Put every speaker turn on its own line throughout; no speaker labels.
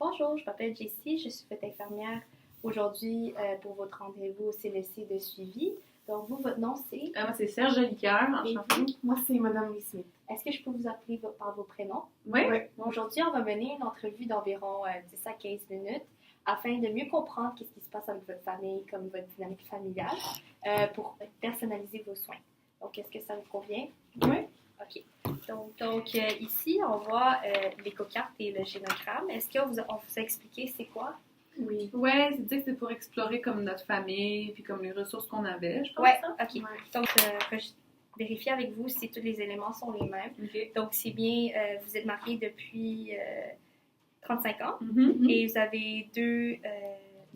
Bonjour, je m'appelle Jessie, je suis votre infirmière aujourd'hui pour votre rendez-vous au CLSC de suivi. Donc, vous, votre nom, c'est?
Moi, c'est Serge Jolicoeur, enchantée.
Moi, c'est Madame Lee Smith.
Est-ce que je peux vous appeler par vos prénoms?
Oui.
Aujourd'hui, on va mener une entrevue d'environ 10 à 15 minutes afin de mieux comprendre ce qui se passe avec votre famille, comme votre dynamique familiale, pour personnaliser vos soins. Donc, est-ce que ça vous convient?
Oui.
OK. Donc ici, on voit l'écocartes et le génogramme. Est-ce qu'on vous a expliqué c'est quoi?
Oui.
Ouais, c'est dit que c'est pour explorer comme notre famille, puis comme les ressources qu'on avait, je pense.
Ouais,
ça.
OK.
Ouais.
Donc, vérifier avec vous si tous les éléments sont les mêmes.
OK.
Donc, c'est bien, vous êtes mariés depuis 35 ans
Mhm.
et vous avez deux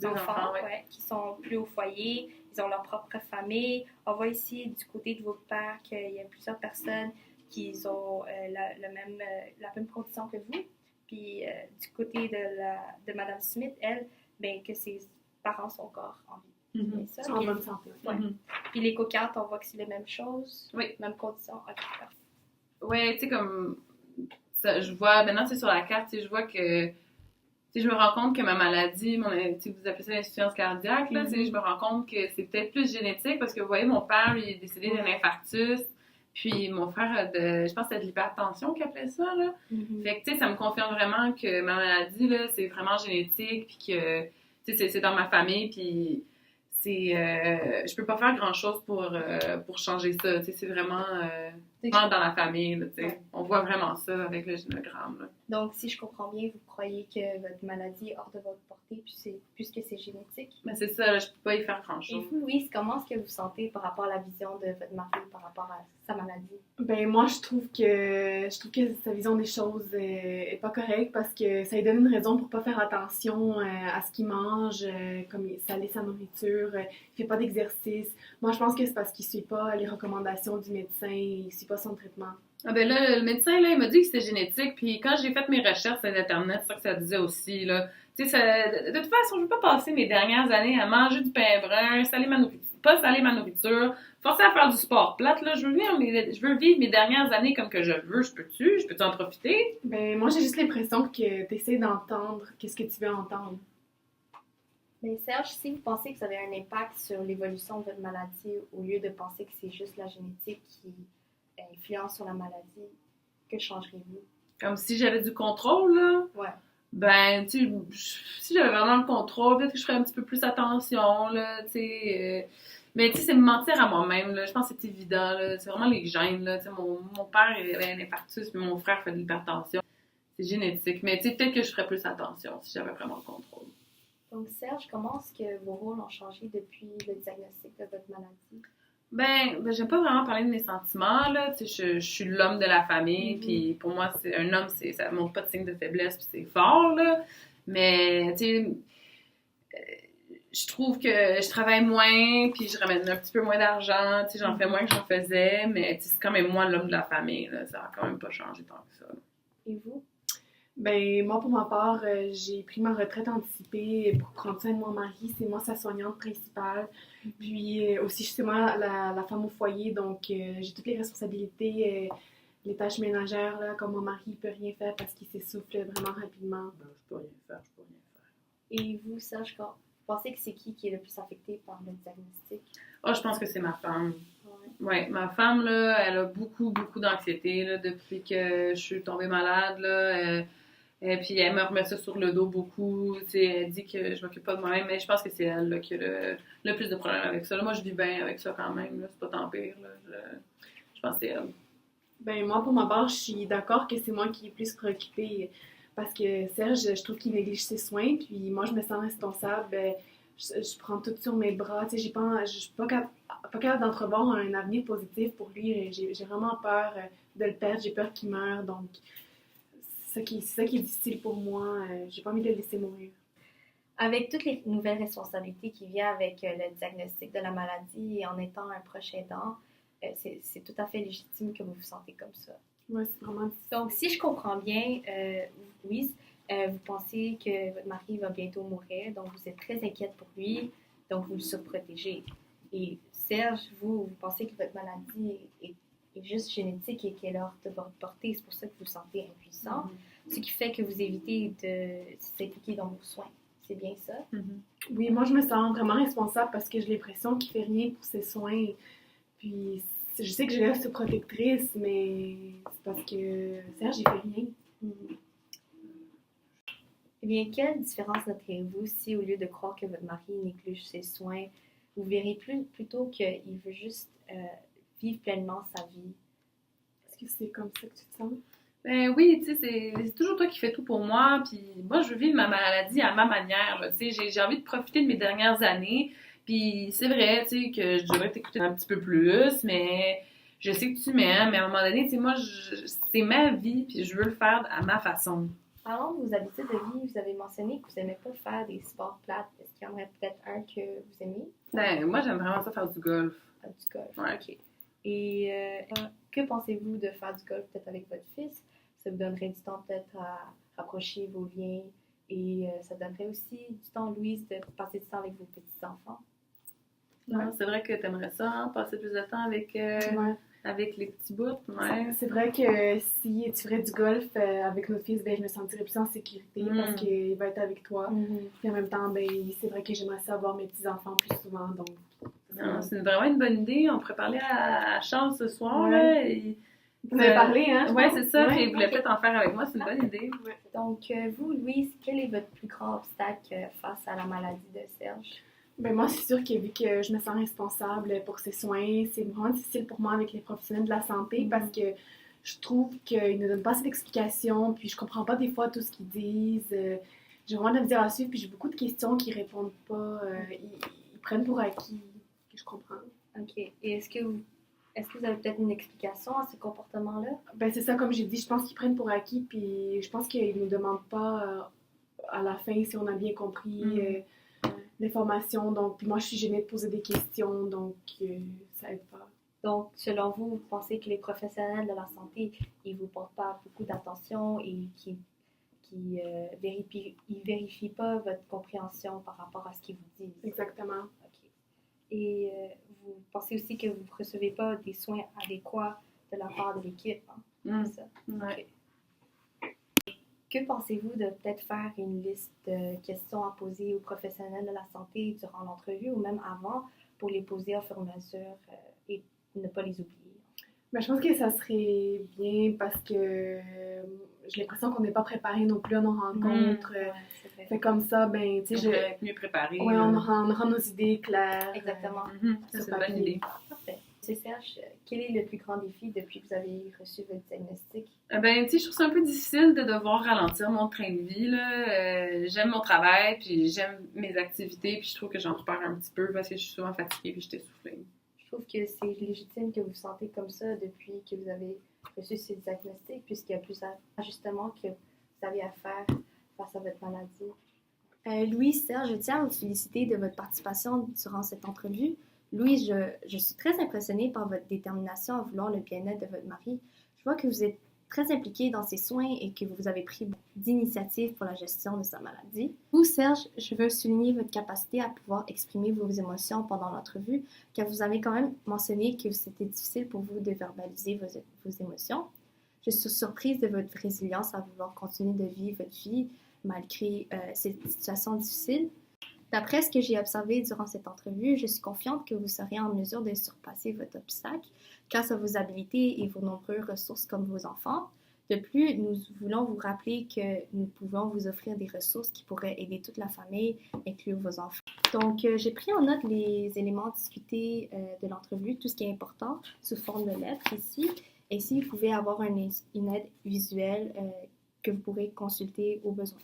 enfants
ouais.
qui sont plus au foyer. Ils ont leur propre famille. On voit ici, du côté de vos pères, qu'il y a plusieurs personnes qui ont la même condition que vous. Puis, du côté de Madame Smith, elle, ben, que ses parents sont encore en vie.
Mhm.
C'est ça?
En
Puis,
bonne santé.
ouais.
Mhm.
Puis l'éco-carte, on voit que c'est les mêmes choses.
Oui.
Même condition. OK, parfait.
Ouais, tu sais, comme ça, je vois, maintenant, c'est sur la carte, tu sais, je vois que, tu sais, je me rends compte que ma maladie, tu sais, vous appelez ça l'insuffisance cardiaque, là, tu sais, je me rends compte que c'est peut-être plus génétique parce que, vous voyez, mon père, lui, est décédé d'un infarctus, puis mon frère a je pense que c'était de l'hypertension qu'il appelait ça, là.
Mm-hmm.
Fait que, tu sais, ça me confirme vraiment que ma maladie, là, c'est vraiment génétique, puis que, tu sais, c'est dans ma famille, puis c'est... je peux pas faire grand-chose pour changer ça, tu sais, c'est vraiment dans la famille, là, tu sais.
Ouais.
On voit vraiment ça avec le génogramme, là.
Donc, si je comprends bien, vous croyez que votre maladie est hors de votre portée puisque c'est génétique.
Mais c'est ça, là, je peux pas y faire
Et
grand-chose.
vous, Louise, comment est-ce que vous sentez par rapport à la vision de votre mari par rapport à sa maladie?
Ben moi, je trouve que sa vision des choses est pas correcte parce que ça lui donne une raison pour pas faire attention à ce qu'il mange, comme saler sa nourriture, il fait pas d'exercice. Moi, je pense que c'est parce qu'il suit pas les recommandations du médecin, il suit pas son traitement.
Ah ben là, le médecin, là, il m'a dit que c'était génétique, puis quand j'ai fait mes recherches sur Internet, c'est ça que ça disait aussi, là. Tu sais, de toute façon, je veux pas passer mes dernières années à manger du pain brun, pas saler ma nourriture, forcer à faire du sport plate, là. Je veux vivre mes dernières années comme que je veux. Je peux-tu en profiter?
Ben moi, j'ai juste l'impression que t'essaies d'entendre qu'est-ce que tu veux entendre.
Mais Serge, si vous pensez que ça avait un impact sur l'évolution de votre maladie, au lieu de penser que c'est juste la génétique qui influence sur la maladie, que changerez-vous?
Comme si j'avais du contrôle, là.
Ouais.
Ben, tu sais, si j'avais vraiment le contrôle, peut-être que je ferais un petit peu plus attention, là, tu sais. Mais, tu sais, c'est me mentir à moi-même, là. Je pense que c'est évident, là. C'est vraiment les gènes, là. Tu sais, mon père avait un infarctus, puis mon frère fait de l'hypertension. C'est génétique. Mais, tu sais, peut-être que je ferais plus attention si j'avais vraiment le contrôle.
Donc, Serge, comment est-ce que vos rôles ont changé depuis le diagnostic de votre maladie?
Ben j'aime pas vraiment parler de mes sentiments, là. Tu sais, je suis l'homme de la famille, puis pour moi, un homme, ça montre pas de signe de faiblesse, puis c'est fort, là. Mais, tu sais, je trouve que je travaille moins, puis je ramène un petit peu moins d'argent, tu sais, j'en fais moins que j'en faisais, mais tu sais, c'est quand même moi l'homme de la famille, là. Ça a quand même pas changé tant que ça, là.
Et vous?
Ben moi, pour ma part, j'ai pris ma retraite anticipée pour prendre soin de mon mari. C'est moi sa soignante principale. Puis aussi, c'est moi la femme au foyer, donc j'ai toutes les responsabilités, les tâches ménagères, là, comme mon mari, il peut rien faire parce qu'il s'essouffle vraiment rapidement.
Ben, je peux rien faire.
Et vous, Serge, vous pensez que c'est qui est le plus affecté par le diagnostic?
Oh, je pense que c'est ma femme.
Ouais.
Ouais, ma femme, là, elle a beaucoup, beaucoup d'anxiété, là, depuis que je suis tombée malade, là. Et puis elle me remet ça sur le dos beaucoup, tu sais, elle dit que je m'occupe pas de moi-même, mais je pense que c'est elle là, qui a le plus de problèmes avec ça. Là, moi, je vis bien avec ça quand même, là, c'est pas tant pire, là. Je pense que c'est elle.
Ben moi, pour ma part, je suis d'accord que c'est moi qui est plus préoccupée parce que Serge, je trouve qu'il néglige ses soins, puis moi, je me sens responsable. Ben, je prends tout sur mes bras, tu sais, je suis pas capable d'entrevoir un avenir positif pour lui. J'ai vraiment peur de le perdre, j'ai peur qu'il meure, donc c'est ça qui est difficile pour moi. J'ai pas envie de le laisser mourir.
Avec toutes les nouvelles responsabilités qui viennent avec le diagnostic de la maladie et en étant un proche aidant, c'est tout à fait légitime que vous vous sentez comme ça.
Ouais, c'est vraiment difficile.
Donc, si je comprends bien, Louise, vous pensez que votre mari va bientôt mourir, donc vous êtes très inquiète pour lui, donc vous le surprotégez. Et Serge, vous pensez que votre maladie est juste génétique et qu'elle est hors de votre portée, c'est pour ça que vous vous sentez impuissant. ce qui fait que vous évitez de s'impliquer dans vos soins. C'est bien ça?
Oui, moi, je me sens vraiment responsable parce que j'ai l'impression qu'il fait rien pour ses soins. Puis, je sais que je reste protectrice, mais c'est parce que Serge, il fait rien.
Eh bien, quelle différence noterez-vous si, au lieu de croire que votre mari néglige ses soins, vous verrez plutôt qu'il veut juste vivre pleinement sa vie?
Est-ce que c'est comme ça que tu te sens?
Ben oui, tu sais, c'est toujours toi qui fais tout pour moi, puis moi, je veux vivre ma maladie à ma manière, là, tu sais, j'ai envie de profiter de mes dernières années, puis c'est vrai, tu sais, que je devrais t'écouter un petit peu plus, mais je sais que tu m'aimes, mais à un moment donné, tu sais, moi, c'est ma vie, puis je veux le faire à ma façon.
Parlons de vos habitudes de vie. Vous avez mentionné que vous n'aimez pas faire des sports plates. Est-ce qu'il y en aurait peut-être un que vous aimez?
Ben, moi, j'aime vraiment ça faire du golf.
Du golf.
Ouais.
OK. Et que pensez-vous de faire du golf peut-être avec votre fils? Ça vous donnerait du temps peut-être à rapprocher vos liens et ça donnerait aussi du temps, Louise, de passer du temps avec vos petits-enfants.
Ouais, c'est vrai que t'aimerais ça, hein, passer plus de temps avec,
Ouais.
avec les petits bouts. Ouais.
C'est vrai que si tu ferais du golf avec notre fils, ben, je me sentirais plus en sécurité parce qu'il va être avec toi. Puis en même temps, ben, c'est vrai que j'aimerais ça voir mes petits-enfants plus souvent. Donc,
Non, c'est vraiment une bonne idée. On pourrait parler à Charles ce soir.
Ouais.
Là,
vous en avez parlé, hein? je
Oui,
pense?
c'est ça.
Ouais.
Puis il voulait peut-être en faire avec moi. C'est une bonne idée.
Donc, vous, Louise, quel est votre plus grand obstacle face à la maladie de Serge?
Ben moi, c'est sûr que vu que je me sens responsable pour ses soins, c'est vraiment difficile pour moi avec les professionnels de la santé parce que je trouve qu'ils ne donnent pas assez d'explications, puis je comprends pas des fois tout ce qu'ils disent. J'ai vraiment de la misère à suivre, puis j'ai beaucoup de questions qu'ils répondent pas. Ils prennent pour acquis que je comprends.
OK. Et est-ce que vous avez peut-être une explication à ce comportement-là?
Ben c'est ça, comme j'ai dit, je pense qu'ils prennent pour acquis, puis je pense qu'ils ne nous demandent pas à la fin si on a bien compris l'information. Donc, puis moi, je suis gênée de poser des questions, donc ça aide pas.
Donc, selon vous, vous pensez que les professionnels de la santé, ils vous portent pas beaucoup d'attention et qu'ils vérifient pas votre compréhension par rapport à ce qu'ils vous disent?
Exactement.
OK. Et vous pensez aussi que vous ne recevez pas des soins adéquats de la part de l'équipe, hein? C'est ça?
Ouais.
OK. Que pensez-vous de peut-être faire une liste de questions à poser aux professionnels de la santé durant l'entrevue ou même avant pour les poser au fur et à mesure et ne pas les oublier?
Ben, je pense que ça serait bien parce que j'ai l'impression qu'on n'est pas préparé non plus à nos rencontres.
Ouais, c'est vrai.
Fait comme ça, ben, tu sais,
On pourrait être mieux préparé.
ouais, on aura nos idées claires.
Exactement.
Ça, c'est une bonne idée.
Parfait. C'est Serge, quel est le plus grand défi depuis que vous avez reçu votre diagnostic?
Ben, tu sais, je trouve ça un peu difficile de devoir ralentir mon train de vie, là. J'aime mon travail, puis j'aime mes activités, puis je trouve que j'en perds un petit peu parce que je suis souvent fatiguée puis je suis essoufflée.
Je trouve que c'est légitime que vous vous sentez comme ça depuis que vous avez reçu ce diagnostic, puisqu'il y a plusieurs ajustements que vous avez à faire face à votre maladie. Louise, Serge, je tiens à vous féliciter de votre participation durant cette entrevue. Louise, je suis très impressionnée par votre détermination à vouloir le bien-être de votre mari. Je vois que vous êtes très impliquée dans ses soins et que vous avez pris beaucoup d'initiatives pour la gestion de sa maladie. Vous, Serge, je veux souligner votre capacité à pouvoir exprimer vos émotions pendant l'entrevue, car vous avez quand même mentionné que c'était difficile pour vous de verbaliser vos émotions. Je suis surprise de votre résilience à vouloir continuer de vivre votre vie malgré cette situation difficile. D'après ce que j'ai observé durant cette entrevue, je suis confiante que vous serez en mesure de surpasser votre obstacle grâce à vos habiletés et vos nombreuses ressources comme vos enfants. De plus, nous voulons vous rappeler que nous pouvons vous offrir des ressources qui pourraient aider toute la famille, inclure vos enfants. Donc, j'ai pris en note les éléments discutés de l'entrevue, tout ce qui est important, sous forme de lettres ici. Et si vous pouvez avoir une aide visuelle que vous pourrez consulter au besoin.